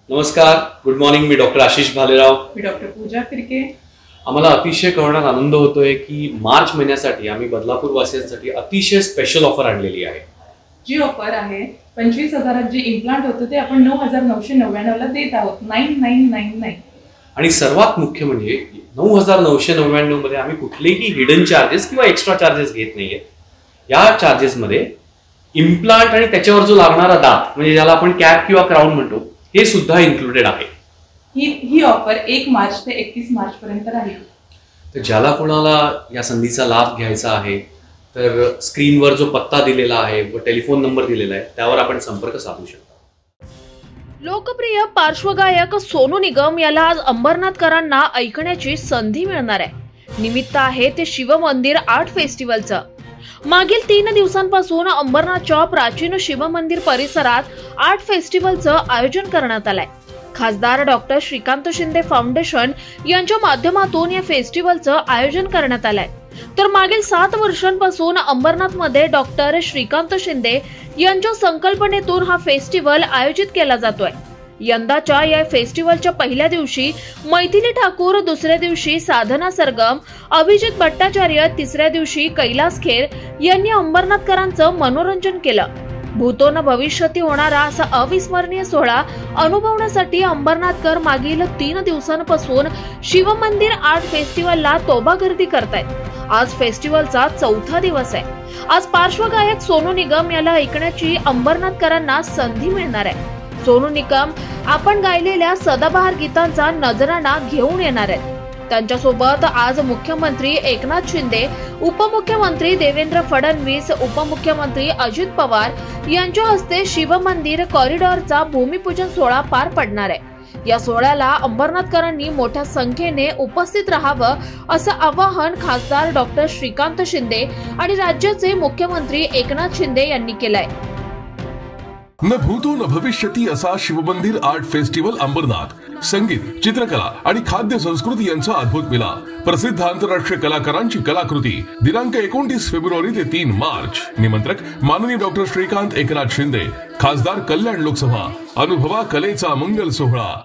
नमस्कार, good morning. मी doctor Ashish Bhalerao. मी doctor पूजा फिरके. आम्हाला अतिशय कळण्यात आनंद होतोय की मार्च महिन्यासाठी आम्ही बदलापूर वासियांसाठी अतिशय स्पेशल ऑफर आणलेली आहे. जी ऑफर आहे 25,000 जे इम्प्लांट होतं ते आपण 9,999 ला देत आहोत. 9999. आणि सर्वात मुख्य म्हणजे 9,999 मध्ये आम्ही कुठलेही हिडन चार्जेस किंवा एक्स्ट्रा चार्जेस घेत नाहीये. या चार्जेस मध्ये इम्प्लांट आणि त्याच्यावर जो लागणारा दात म्हणजे ज्याला आपण कॅप किंवा क्राउन म्हणतो हे सुद्धा इन्क्लुडेड आहे. ही ऑफर 1 मार्च ते 31 मार्च पर्यंत राहील. तर ज्याला कोणाला या संधीचा लाभ घ्यायचा आहे तर स्क्रीनवर जो पत्ता दिलेला आहे व टेलिफोन नंबर दिलेला आहे त्यावर आपण संपर्क साधू शकता. लोकप्रिय पार्श्वगायक सोनू निगम याला आज अंबरनाथकरांना ऐकण्याची संधी मिळणार आहे. निमित्त आहे ते शिवमंदिर आर्ट फेस्टिवलचं. मागील 3 दिवसांपासून अंबरनाथच्या प्राचीन शिवमंदिर परिसरात आर्ट फेस्टिवलचं आयोजन करण्यात आलंय. खासदार डॉक्टर श्रीकांत शिंदे फाउंडेशन यांच्या माध्यमातून या फेस्टिवलचं आयोजन करण्यात आलंय. तर मागील 7 वर्षांपासून अंबरनाथमध्ये डॉक्टर श्रीकांत शिंदे यांच्या संकल्पनेतून हा फेस्टिवल आयोजित केला जातोय. यंदाच्या या फेस्टिवलच्या पहिल्या दिवशी मैथिली ठाकूर, दुसऱ्या दिवशी साधना सरगम, अभिजित भट्टाचार्य, तिसऱ्या दिवशी कैलास खेर यांनी अंबरनाथकरांचं मनोरंजन केलं. भूतो न भविष्यती होणारा असा अविस्मरणीय सोहळा अनुभवण्यासाठी अंबरनाथकर मागील 3 दिवसांपासून शिवमंदिर आर्ट फेस्टिवलला तोबा गर्दी करतायत. आज फेस्टिवलचा 4था दिवस आहे. आज पार्श्वगायक सोनू निगम याला ऐकण्याची अंबरनाथकरांना संधी मिळणार आहे. सोनू निगम आपण गायलेल्या सदाबहार गीतांचा नजराणा घेऊन येणार आहेत. त्यांच्यासोबत आज मुख्यमंत्री एकनाथ शिंदे, उपमुख्यमंत्री देवेंद्र फडणवीस, उपमुख्यमंत्री अजित पवार यांच्या हस्ते शिवमंदिर कॉरिडॉरचा भूमिपूजन सोहळा पार पडणार आहे. या सोहळ्याला अंबरनाथकरांनी मोठ्या संख्येने उपस्थित राहावं असं आवाहन खासदार डॉक्टर श्रीकांत शिंदे आणि राज्याचे मुख्यमंत्री एकनाथ शिंदे यांनी केलंय. न भूतो न भविष्यती असा शिवमंदिर आर्ट फेस्टिवल अंबरनाथ. संगीत, चित्रकला आणि खाद्य संस्कृती यांचा अद्भुत मिलाप. प्रसिद्ध आंतरराष्ट्रीय कलाकारांची कलाकृती. दिनांक 29 फेब्रुवारी ते 3 मार्च. निमंत्रक माननीय डॉक्टर श्रीकांत एकनाथ शिंदे, खासदार कल्याण लोकसभा. अनुभवा कलेचा मंगल सोहळा.